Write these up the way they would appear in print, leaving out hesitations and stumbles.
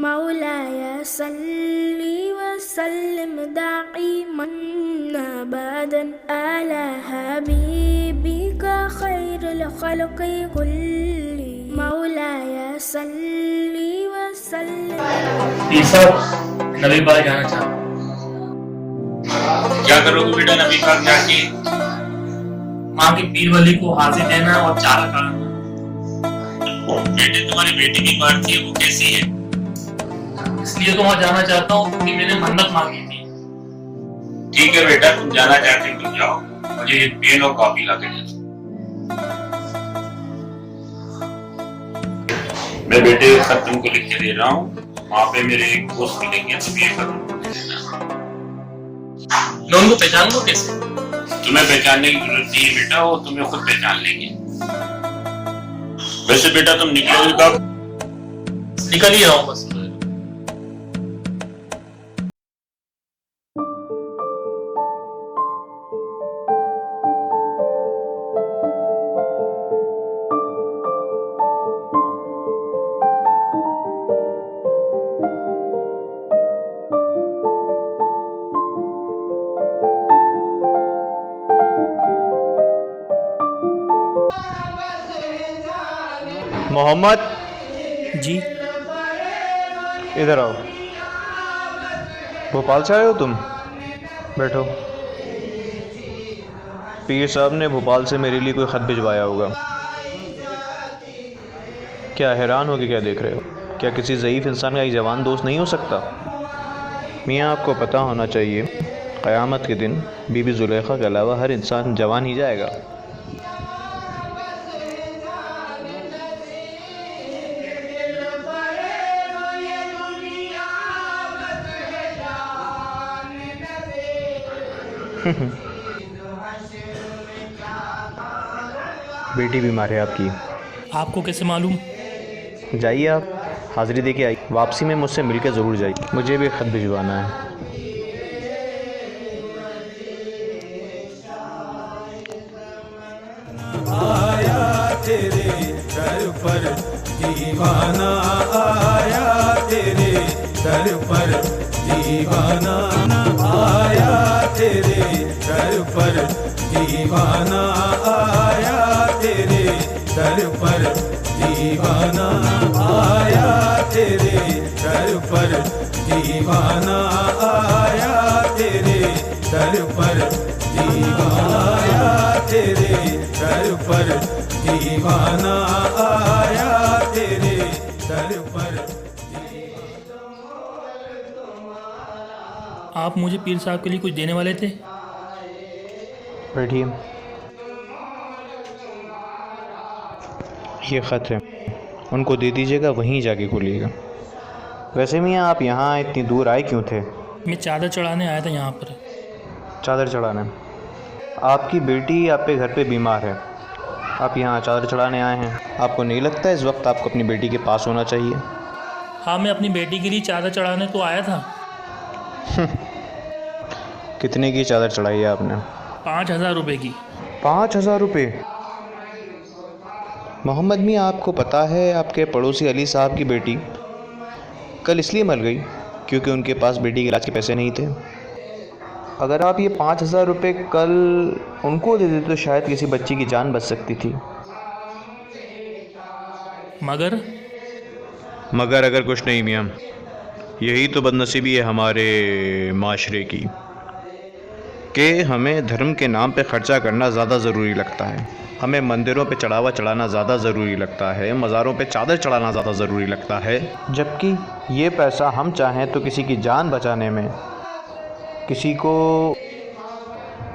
मौलाया सल्ली व सल्लिम दाइमन अबदन अला हबीबिका खैरुल खल्क़ि कुल्ली मौलाया सल्ली व सल्लिम। ये सब नबी पाक जाना चाहते। क्या करोगे बेटा नबी पाक जाके? माँ की पीर वली को हाजिर देना और चारा कराना। बेटे तुम्हारी बेटी की बात थी, वो कैसी है? इसलिए तो वहाँ जाना चाहता हूँ क्योंकि मैंने मन्नत मांगी थी। ठीक है बेटा, तुम जाना चाहते हो तुम जाओ, मुझे एक पेन और कॉपी ला के दे दो। मैं बेटे खत तुमको लिख के दे रहा हूँ, वहाँ पे मेरे एक दोस्त मिलेंगे, तुम ये खत उनको दे देना। मैं उनको पहचानूंगा कैसे? तुम्हें पहचानने की जरूरत नहीं है बेटा, वो तुम्हें खुद पहचान लेंगे। वैसे बेटा तुम निकलोगे कब? निकल ही रहा हूँ बस। मोहम्मद जी इधर आओ। भोपाल से आए हो तुम? बैठो। पीर साहब ने भोपाल से मेरे लिए कोई ख़त भिजवाया होगा। क्या हैरान हो कि क्या देख रहे हो? क्या किसी ज़ईफ़ इंसान का एक जवान दोस्त नहीं हो सकता? मियाँ आपको पता होना चाहिए, क़यामत के दिन बीबी ज़ुलेखा के अलावा हर इंसान जवान ही जाएगा। बेटी बीमार है आपकी। आपको कैसे मालूम? जाइए आप हाज़िरी दे के आइए, वापसी में मुझसे मिल के ज़रूर जाइए। मुझे भी ख़त भिजवाना है। आया तेरे दर पर दीवाना, आया तेरे दर पर दीवाना, आया तेरे दर पर दीवाना, आया तेरे दर पर दीवाना, आया तेरे दर पर दीवाना, आया तेरे दर पर दीवाना, आया तेरे दर पर दीवाना, आया तेरे दर पर। आप मुझे पीर साहब के लिए कुछ देने वाले थे? बैठिए। ये ख़त है, उनको दे दीजिएगा, वहीं जाके खोलिएगा। वैसे मियाँ आप यहाँ इतनी दूर आए क्यों थे? मैं चादर चढ़ाने आया था यहाँ पर। चादर चढ़ाने? आपकी बेटी आपके घर पे बीमार है, आप यहाँ चादर चढ़ाने आए हैं? आपको नहीं लगता इस वक्त आपको अपनी बेटी के पास होना चाहिए? हाँ, मैं अपनी बेटी के लिए चादर चढ़ाने तो आया था। कितने की चादर चढ़ाई है आपने? 5,000 रुपये की। 5,000 रुपये? मोहम्मद मियाँ आपको पता है आपके पड़ोसी अली साहब की बेटी कल इसलिए मर गई क्योंकि उनके पास बेटी के इलाज के पैसे नहीं थे। अगर आप ये 5,000 रुपये कल उनको दे देते तो शायद किसी बच्ची की जान बच सकती थी। मगर अगर कुछ नहीं मियाँ, यही तो बदनसीबी है हमारे माशरे की कि हमें धर्म के नाम पे ख़र्चा करना ज़्यादा ज़रूरी लगता है, हमें मंदिरों पे चढ़ावा चढ़ाना ज़्यादा ज़रूरी लगता है, मज़ारों पे चादर चढ़ाना ज़्यादा ज़रूरी लगता है, जबकि ये पैसा हम चाहें तो किसी की जान बचाने में, किसी को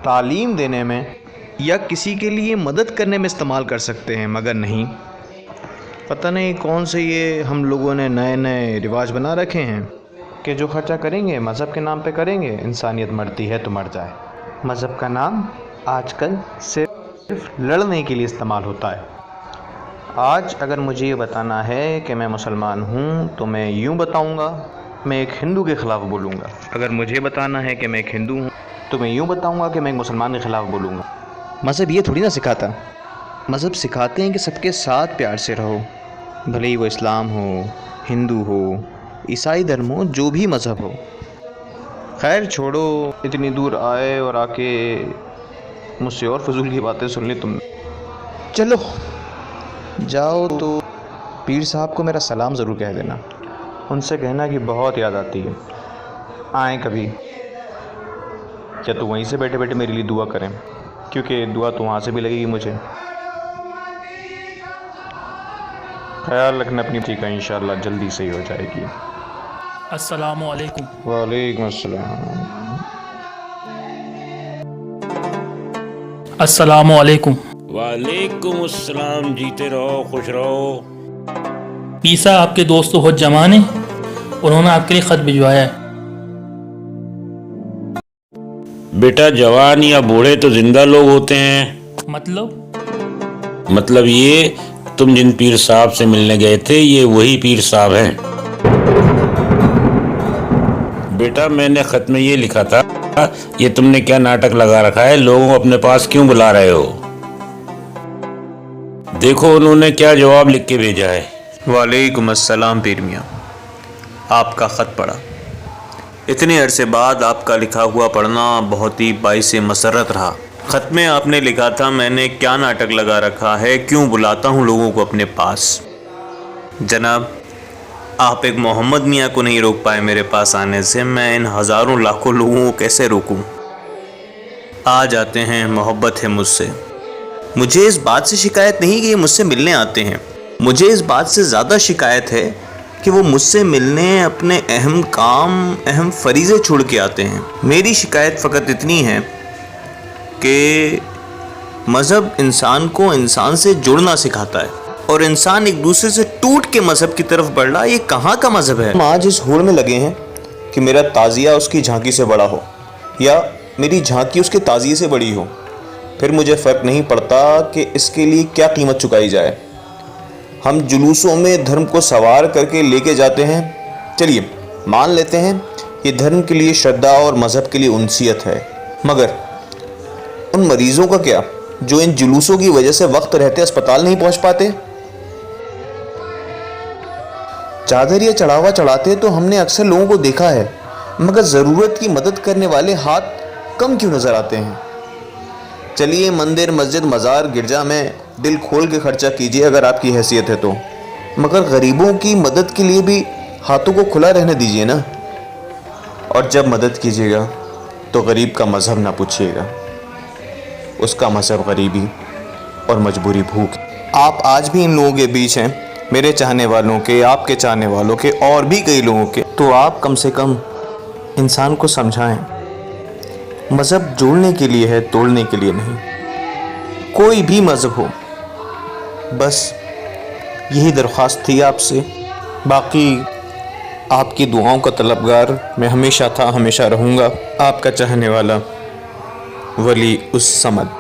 तालीम देने में या किसी के लिए मदद करने में इस्तेमाल कर सकते हैं, मगर नहीं। पता नहीं कौन से ये हम लोगों ने नए नए रिवाज बना रखे हैं कि जो ख़र्चा करेंगे मज़हब के नाम पे करेंगे, इंसानियत मरती है तो मर जाए। मज़हब का नाम आजकल सिर्फ लड़ने के लिए इस्तेमाल होता है। आज अगर मुझे ये बताना है कि मैं मुसलमान हूँ तो मैं यूँ बताऊँगा, मैं एक हिंदू के ख़िलाफ़ बोलूँगा। अगर मुझे बताना है कि मैं एक हिंदू हूँ तो मैं यूँ बताऊँगा कि मैं एक मुसलमान के ख़िलाफ़ बोलूँगा। मज़हब ये थोड़ी ना सिखाता। मज़हब सिखाते हैं कि सबके साथ प्यार से रहो, भले ही वो इस्लाम हो, हिंदू हो ईसाई धर्म हो, जो भी मज़हब हो। खैर छोड़ो, इतनी दूर आए और आके मुझसे और फजूल की बातें सुन ली तुमने। चलो जाओ, तो पीर साहब को मेरा सलाम ज़रूर कह देना। उनसे कहना कि बहुत याद आती है, आएँ कभी, या तो वहीं से बैठे बैठे मेरे लिए दुआ करें, क्योंकि दुआ तो वहाँ से भी लगेगी मुझे। ख्याल रखना अपनी, ठीक है, इंशाअल्लाह जल्दी सही हो जाएगी। अस्सलामु अलैकुम। वालेकुम अस्सलाम। अस्सलामु अलैकुम। वालेकुम अस्सलाम। जीते रहो, खुश रहो। पीसा आपके दोस्त तो बहुत जवान हैं, उन्होंने आपके लिए ख़त भिजवाया है। बेटा जवान या बूढ़े तो जिंदा लोग होते हैं। मतलब ये, तुम जिन पीर साहब से मिलने गए थे ये वही पीर साहब हैं। बेटा मैंने खत में ये लिखा था, ये तुमने क्या नाटक लगा रखा है, लोगों को अपने पास क्यों बुला रहे हो? देखो उन्होंने क्या जवाब लिख के भेजा है। वालेकुम अस्सलाम पीर मियाँ, आपका ख़त पढ़ा। इतने अरसे बाद आपका लिखा हुआ पढ़ना बहुत ही बाइस मसरत रहा। ख़त में आपने लिखा था, मैंने क्या नाटक लगा रखा है, क्यों बुलाता हूँ लोगों को अपने पास। जनाब, आप एक मोहम्मद मियाँ को नहीं रोक पाए मेरे पास आने से, मैं इन हज़ारों लाखों लोगों को कैसे रोकूं। आ जाते हैं, मोहब्बत है मुझसे। मुझे इस बात से शिकायत नहीं कि ये मुझसे मिलने आते हैं, मुझे इस बात से ज़्यादा शिकायत है कि वो मुझसे मिलने अपने अहम काम, अहम फरीज़े छोड़ के आते हैं। मेरी शिकायत फ़कत इतनी है कि मज़हब इंसान को इंसान से जुड़ना सिखाता है और इंसान एक दूसरे से टूट के मज़हब की तरफ बढ़ रहा। ये कहाँ का मज़हब है? हम आज इस होड़ में लगे हैं कि मेरा ताज़िया उसकी झांकी से बड़ा हो या मेरी झांकी उसके ताज़िए से बड़ी हो। फिर मुझे फ़र्क नहीं पड़ता कि इसके लिए क्या कीमत चुकाई जाए। हम जुलूसों में धर्म को सवार करके लेके जाते हैं। चलिए मान लेते हैं ये धर्म के लिए श्रद्धा और मज़हब के लिए उनसियत है, मगर उन मरीज़ों का क्या जो इन जुलूसों की वजह से वक्त रहते अस्पताल नहीं पहुंच पाते? चादर या चढ़ावा चढ़ाते तो हमने अक्सर लोगों को देखा है, मगर ज़रूरत की मदद करने वाले हाथ कम क्यों नज़र आते हैं? चलिए मंदिर, मस्जिद, मज़ार, गिरजा में दिल खोल के खर्चा कीजिए अगर आपकी हैसियत है तो, मगर गरीबों की मदद के लिए भी हाथों को खुला रहने दीजिए ना। और जब मदद कीजिएगा तो गरीब का मज़हब ना पूछिएगा, उसका मज़हब गरीबी और मजबूरी भूख। आप आज भी इन लोगों के बीच हैं, मेरे चाहने वालों के, आपके चाहने वालों के और भी कई लोगों के, तो आप कम से कम इंसान को समझाएं। मज़हब जोड़ने के लिए है, तोड़ने के लिए नहीं। कोई भी मज़हब हो, बस यही दरख्वास्त थी आपसे। बाकी आपकी दुआओं का तलबगार मैं हमेशा था, हमेशा रहूँगा। आपका चाहने वाला वली उस समद।